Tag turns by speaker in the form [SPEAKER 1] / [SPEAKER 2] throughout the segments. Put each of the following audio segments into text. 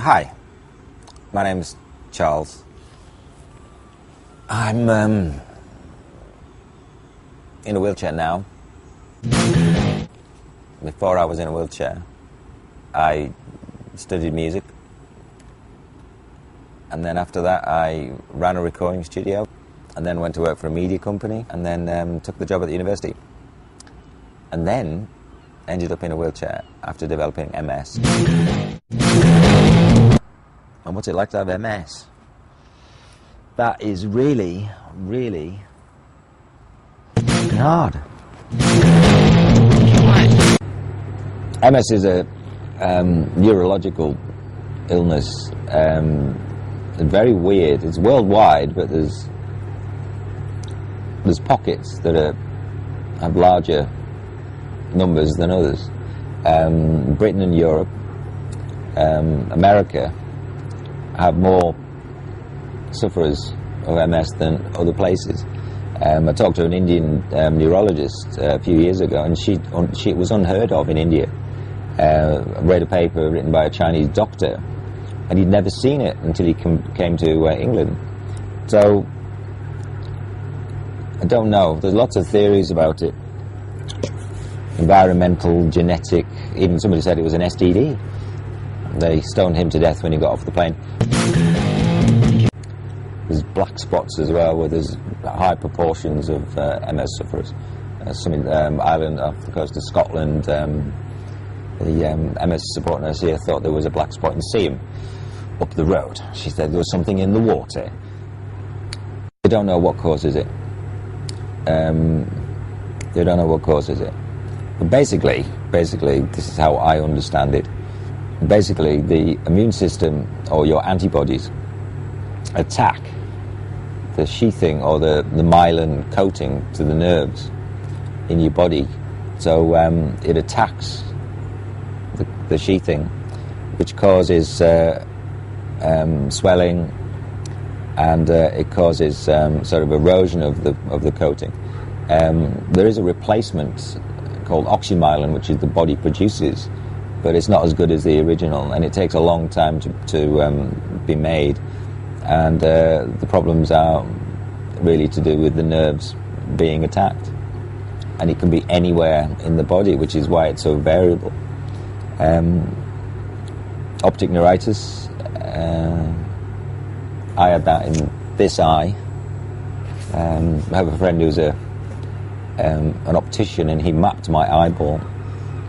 [SPEAKER 1] Hi, my name's Charles. I'm in a wheelchair now. Before I was in a wheelchair, I studied music, and then after that I ran a recording studio, and then went to work for a media company, and then took the job at the university, and then ended up in a wheelchair after developing MS. And what's it like to have MS? That is really, really hard. MS is a neurological illness. Very weird. It's worldwide, but there's pockets that have larger numbers than others. Britain and Europe, America have more sufferers of MS than other places. I talked to an Indian neurologist a few years ago, and she was unheard of in India. I read a paper written by a Chinese doctor, and he'd never seen it until he came to England. So I don't know. There's lots of theories about it. Environmental, genetic. Even somebody said it was an STD. They stoned him to death when he got off the plane. There's black spots as well, where there's high proportions of MS sufferers. Some in Ireland, off the coast of Scotland, the MS support nurse here thought there was a black spot in Seaham up the road. She said there was something in the water. They don't know what causes it. They don't know what causes it. But basically, this is how I understand it. Basically, the immune system, or your antibodies, attack the sheathing or the myelin coating to the nerves in your body. So it attacks the sheathing, which causes swelling, and it causes sort of erosion of the coating. There is a replacement called oxymyelin, which is the body produces, but it's not as good as the original, and it takes a long time to be made. And the problems are really to do with the nerves being attacked, and it can be anywhere in the body, which is why it's so variable. Optic neuritis, I had that in this eye. I have a friend who's an optician, and he mapped my eyeball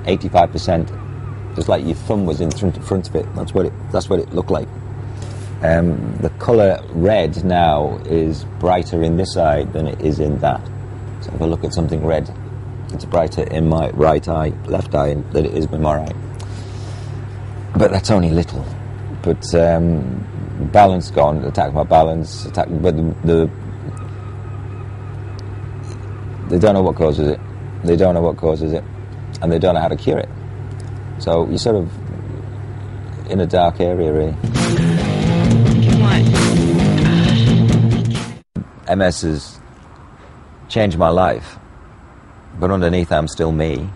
[SPEAKER 1] 85%, just like your thumb was in front of it. That's what it looked like. The colour red now is brighter in this eye than it is in that. So if I look at something red, it's brighter in my right eye, left eye, than it is in my right. But that's only little. But balance gone, attacked my balance, but they don't know what causes it. They don't know what causes it, and they don't know how to cure it. So you're sort of in a dark area, really. MS has changed my life, but underneath I'm still me.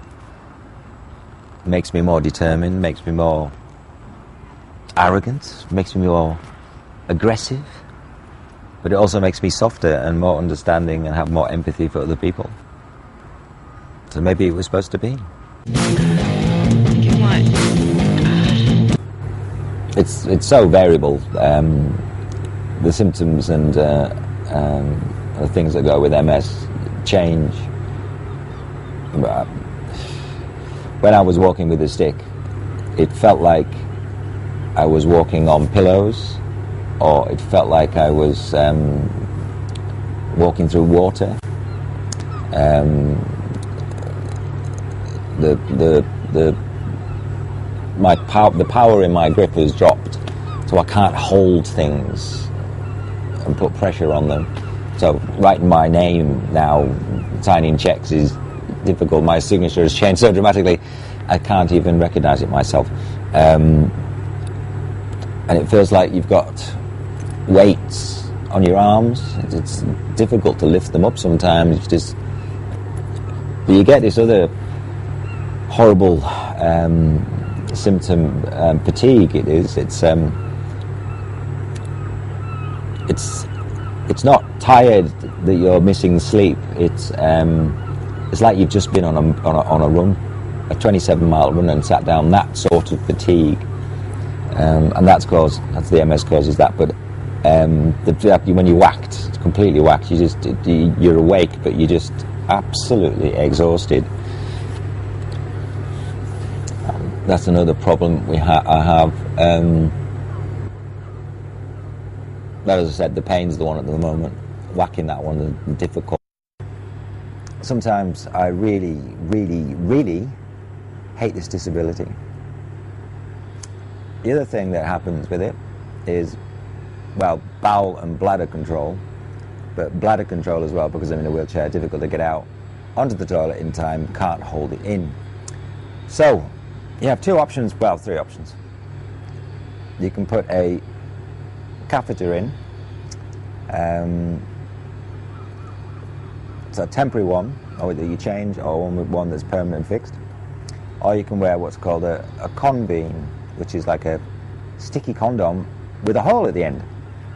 [SPEAKER 1] It makes me more determined, makes me more arrogant, makes me more aggressive, but it also makes me softer and more understanding and have more empathy for other people. So maybe it was supposed to be. It's so variable. The symptoms and the things that go with MS change. When I was walking with a stick, it felt like I was walking on pillows, or it felt like I was walking through water. The power in my grip has dropped, so I can't hold things and put pressure on them. So writing my name now, signing checks, is difficult. My signature has changed so dramatically, I can't even recognise it myself. And it feels like you've got weights on your arms. It's difficult to lift them up sometimes. But you get this other horrible symptom fatigue. It is. It's not tired that you're missing sleep. It's like you've just been on a run, a 27-mile run, and sat down. That sort of fatigue, and that's the MS causes that. But when you're whacked, it's completely whacked. You're awake, but you're just absolutely exhausted. That's another problem I have. But as I said, the pain's the one at the moment. Whacking that one is difficult. Sometimes I really, really, really hate this disability. The other thing that happens with it is, well, bowel and bladder control, but bladder control as well, because I'm in a wheelchair, difficult to get out onto the toilet in time, can't hold it in. So, you have two options, well, three options. You can put a catheter in, it's a temporary one, or that you change, or one that's permanent and fixed, or you can wear what's called a conbeam, which is like a sticky condom with a hole at the end,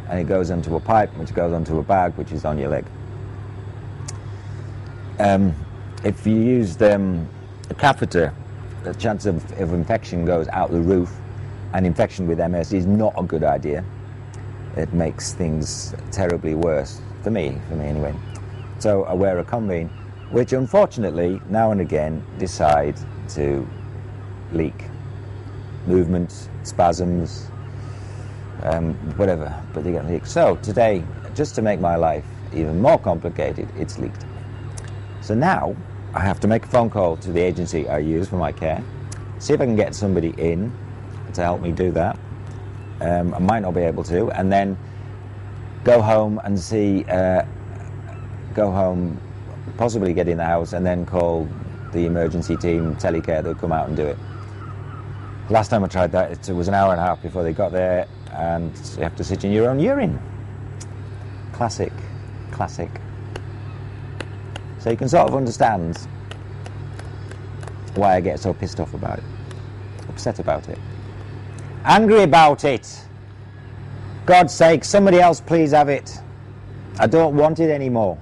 [SPEAKER 1] and it goes into a pipe, which goes onto a bag, which is on your leg. If you use a catheter, the chance of infection goes out the roof, and infection with MS is not a good idea. It makes things terribly worse, for me anyway. So I wear a conbeam, which unfortunately now and again decide to leak. Movements, spasms, whatever, but they get leaked. So today, just to make my life even more complicated, it's leaked. So now I have to make a phone call to the agency I use for my care, see if I can get somebody in to help me do that. I might not be able to, and then go home and possibly get in the house, and then call the emergency team, telecare, they'll come out and do it. Last time I tried that, it was an hour and a half before they got there, and you have to sit in your own urine. Classic. So you can sort of understand why I get so pissed off about it, upset about it, angry about it. God's sake, somebody else please have it. I don't want it anymore.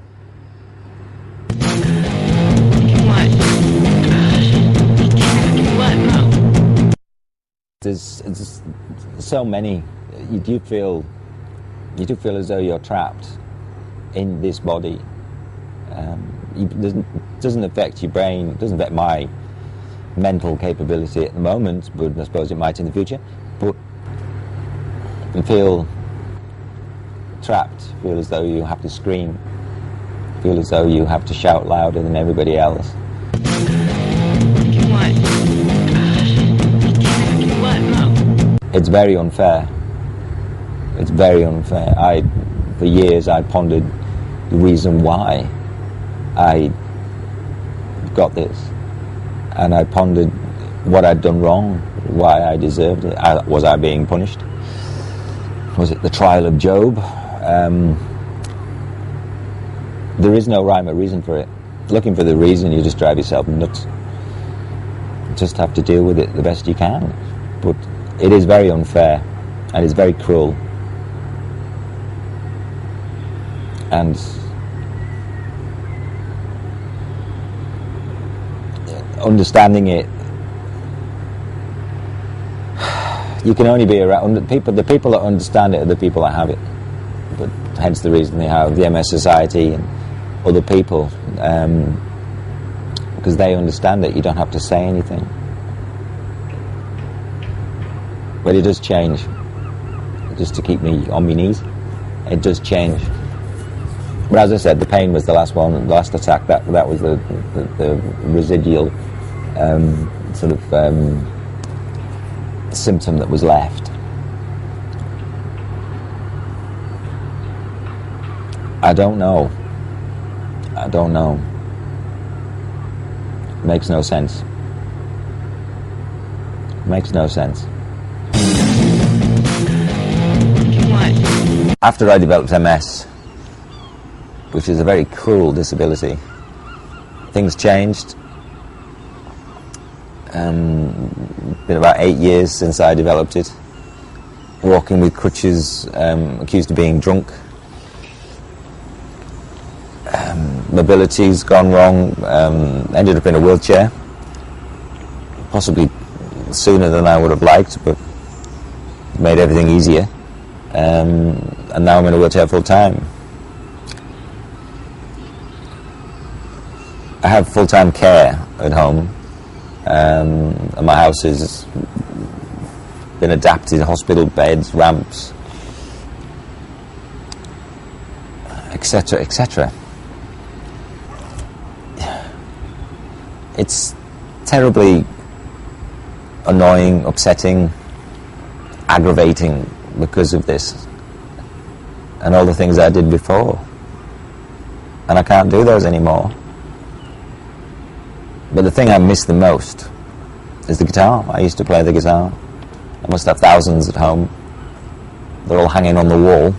[SPEAKER 1] There's so many. You do feel as though you're trapped in this body. It doesn't affect your brain, it doesn't affect my mental capability at the moment, but I suppose it might in the future. But you feel trapped, feel as though you have to scream, feel as though you have to shout louder than everybody else. It's very unfair. It's very unfair. For years I pondered the reason why I got this, and I pondered what I'd done wrong, why I deserved it. Was I being punished? Was it the trial of Job? There is no rhyme or reason for it. Looking for the reason, you just drive yourself nuts. You just have to deal with it the best you can. But it is very unfair, and it's very cruel. And understanding it, you can only be around the people that understand it are the people that have it. But hence the reason they have the MS Society and other people, because they understand it. You don't have to say anything. But it does change. Just to keep me on my knees, it does change. But as I said, the pain was the last one, the last attack. That was the residual symptom that was left. I don't know. Makes no sense. Makes no sense. After I developed MS, which is a very cruel disability, things changed. Been about 8 years since I developed it. Walking with crutches, accused of being drunk. Mobility's gone wrong, ended up in a wheelchair. Possibly sooner than I would have liked, but made everything easier. And now I'm in a wheelchair full time. I have full-time care at home, and my house has been adapted, hospital beds, ramps, etc., etc. It's terribly annoying, upsetting, aggravating because of this and all the things I did before, and I can't do those anymore. But the thing I miss the most is the guitar. I used to play the guitar. I must have thousands at home. They're all hanging on the wall.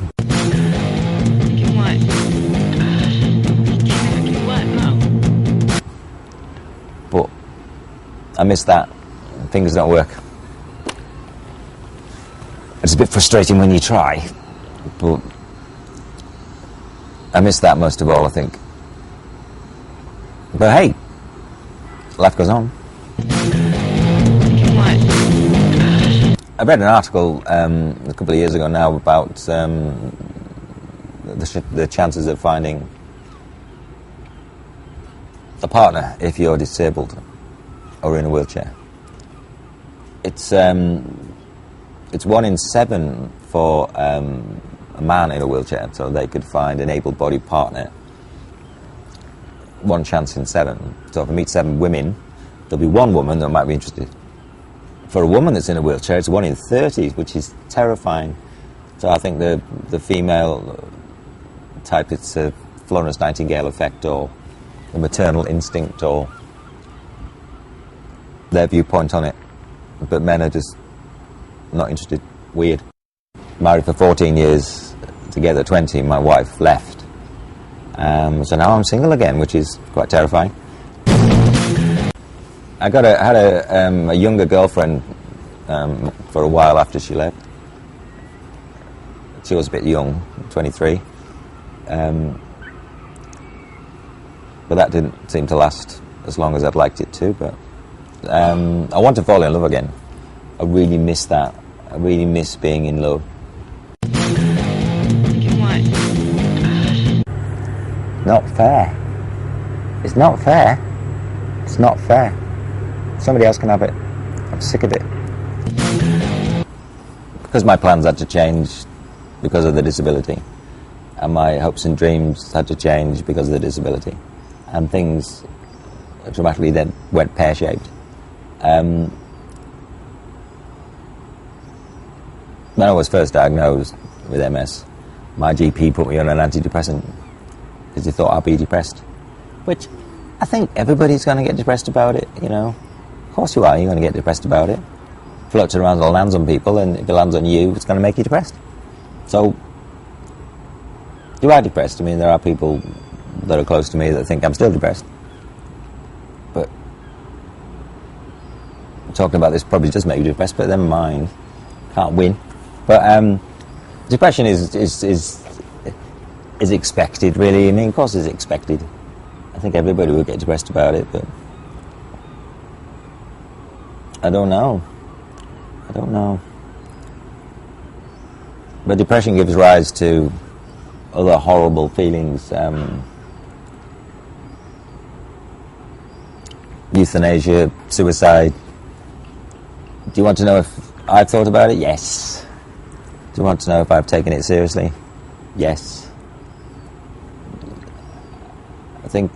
[SPEAKER 1] But I miss that. Fingers don't work. It's a bit frustrating when you try, but I miss that most of all, I think. But hey, life goes on. I read an article a couple of years ago now about the chances of finding a partner if you're disabled or in a wheelchair. It's 1 in 7 for a man in a wheelchair, so they could find an able-bodied partner. 1 chance in 7. So if I meet 7 women, there'll be 1 woman that might be interested. For a woman that's in a wheelchair, it's 1 in 30, which is terrifying. So I think the female type, it's a Florence Nightingale effect, or the maternal instinct, or their viewpoint on it. But men are just not interested. Weird. Married for 14 years, together 20, my wife left. So now I'm single again, which is quite terrifying. I had a younger girlfriend for a while after she left. She was a bit young, 23. But that didn't seem to last as long as I'd liked it to. But I want to fall in love again. I really miss that. I really miss being in love. Not fair. It's not fair. It's not fair. Somebody else can have it. I'm sick of it. Because my plans had to change because of the disability, and my hopes and dreams had to change because of the disability, and things dramatically then went pear-shaped. When I was first diagnosed with MS, my GP put me on an antidepressant because he thought I'd be depressed, which I think everybody's going to get depressed about it, you know. Of course you are, you're going to get depressed about it. Floats around and lands on people, and if it lands on you, it's going to make you depressed. So, you are depressed. I mean, there are people that are close to me that think I'm still depressed. But talking about this probably does make you depressed, but never mind. Can't win. But depression is expected, really. I mean, of course it's expected. I think everybody would get depressed about it, but I don't know. But depression gives rise to other horrible feelings. Euthanasia, suicide. Do you want to know if I've thought about it? Yes. Do you want to know if I've taken it seriously? Yes. I think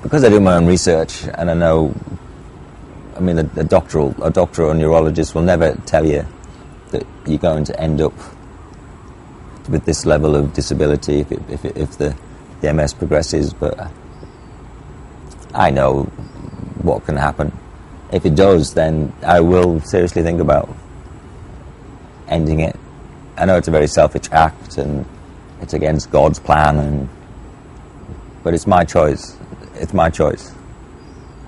[SPEAKER 1] because I do my own research, and I know, I mean, a doctor or a neurologist will never tell you that you're going to end up with this level of disability if the MS progresses, but I know what can happen. If it does, then I will seriously think about ending it. I know it's a very selfish act, and it's against God's plan, but it's my choice. It's my choice.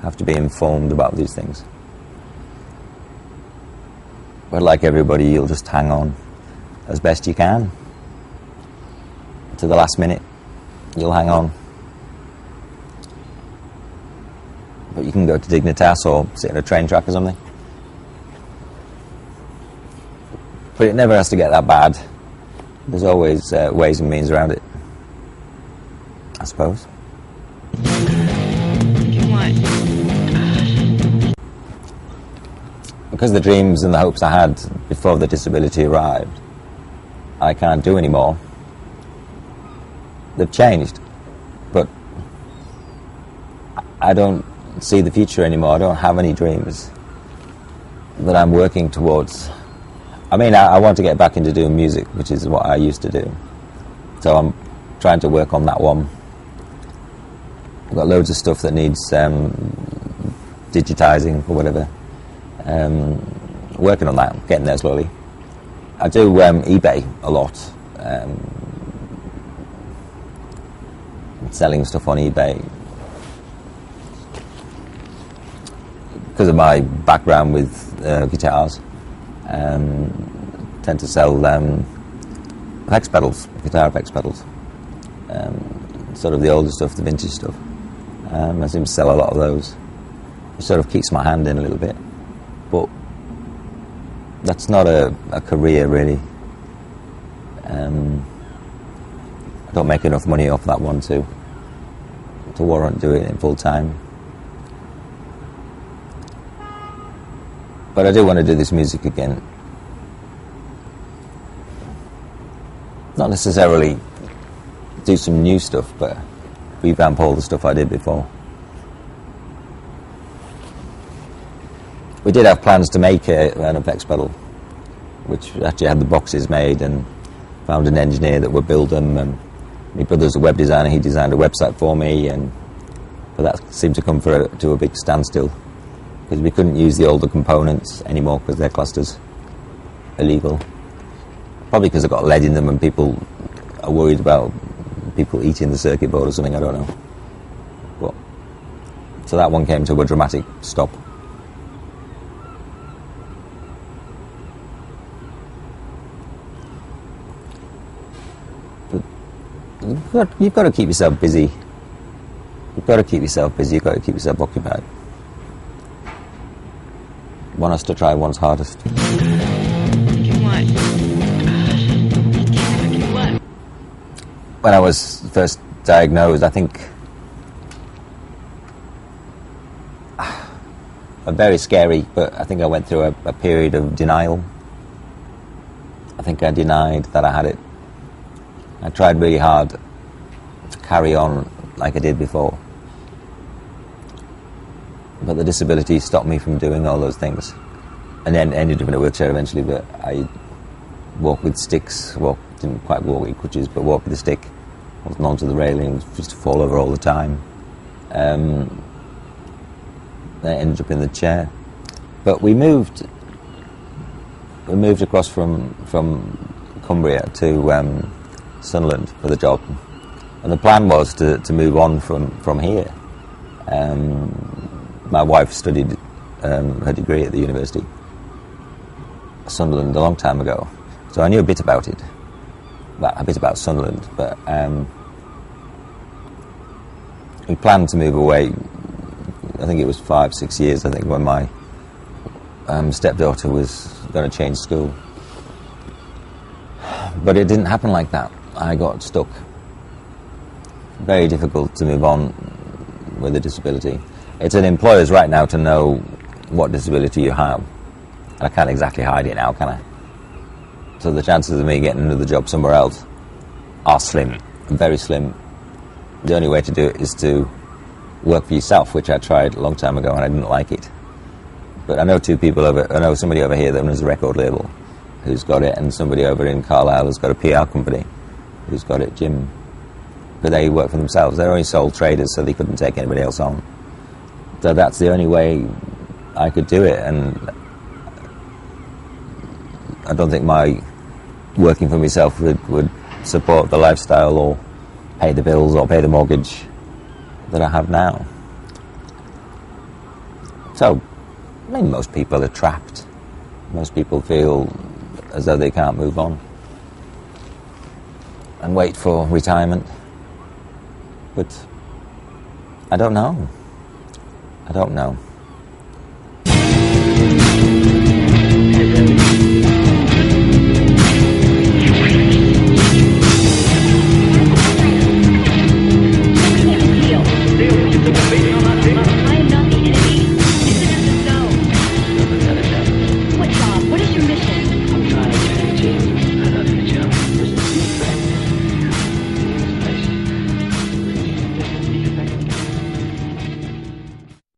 [SPEAKER 1] have to be informed about these things. But like everybody, you'll just hang on as best you can. To the last minute, you'll hang on. But you can go to Dignitas or sit in a train track or something. But it never has to get that bad. There's always ways and means around it, I suppose. Because the dreams and the hopes I had before the disability arrived, I can't do anymore. They've changed, but I don't see the future anymore. I don't have any dreams that I'm working towards. I mean, I want to get back into doing music, which is what I used to do. So I'm trying to work on that one. I've got loads of stuff that needs digitizing or whatever. Working on that, getting there slowly. I do eBay a lot. Selling stuff on eBay. Because of my background with guitars, tend to sell effects pedals, guitar effects pedals. Sort of the older stuff, the vintage stuff. I seem to sell a lot of those. It sort of keeps my hand in a little bit. But that's not a career, really. I don't make enough money off that one to warrant doing it full time. But I do want to do this music again. Not necessarily do some new stuff, but revamp all the stuff I did before. We did have plans to make an effects pedal, which actually had the boxes made, and found an engineer that would build them, and my brother's a web designer, he designed a website for me, but that seemed to come to a big standstill, because we couldn't use the older components anymore because they're classed as illegal. Probably because they've got lead in them and people are worried about people eating the circuit board or something, I don't know. But, so that one came to a dramatic stop. You've got to keep yourself busy. You've got to keep yourself busy. You've got to keep yourself occupied. One has to try one's hardest. When I was first diagnosed, I think very scary, but I think I went through a period of denial. I think I denied that I had it. I tried really hard to carry on like I did before. But the disability stopped me from doing all those things. And then ended up in a wheelchair eventually, but I walked with sticks, didn't quite walk with crutches, but walked with a stick. Wasn't onto the railing, just to fall over all the time. Then I ended up in the chair. But we moved across from Cumbria to Sunderland for the job, and the plan was to move on from here. My wife studied her degree at the University of Sunderland a long time ago, so I knew a bit about it, a bit about Sunderland, but we planned to move away. I think it was 5-6 years, I think, when my stepdaughter was going to change school. But it didn't happen like that. I got stuck. Very difficult to move on with a disability. It's an employer's right now to know what disability you have. And I can't exactly hide it now, can I? So the chances of me getting another job somewhere else are slim, very slim. The only way to do it is to work for yourself, which I tried a long time ago and I didn't like it. But I know I know somebody over here that runs a record label who's got it, and somebody over in Carlisle who's got a PR company who's got it, Jim. But they work for themselves. They're only sole traders, so they couldn't take anybody else on. So that's the only way I could do it, and I don't think my working for myself would support the lifestyle or pay the bills or pay the mortgage that I have now. So, I mean, most people are trapped. Most people feel as though they can't move on and wait for retirement. But I don't know. I don't know.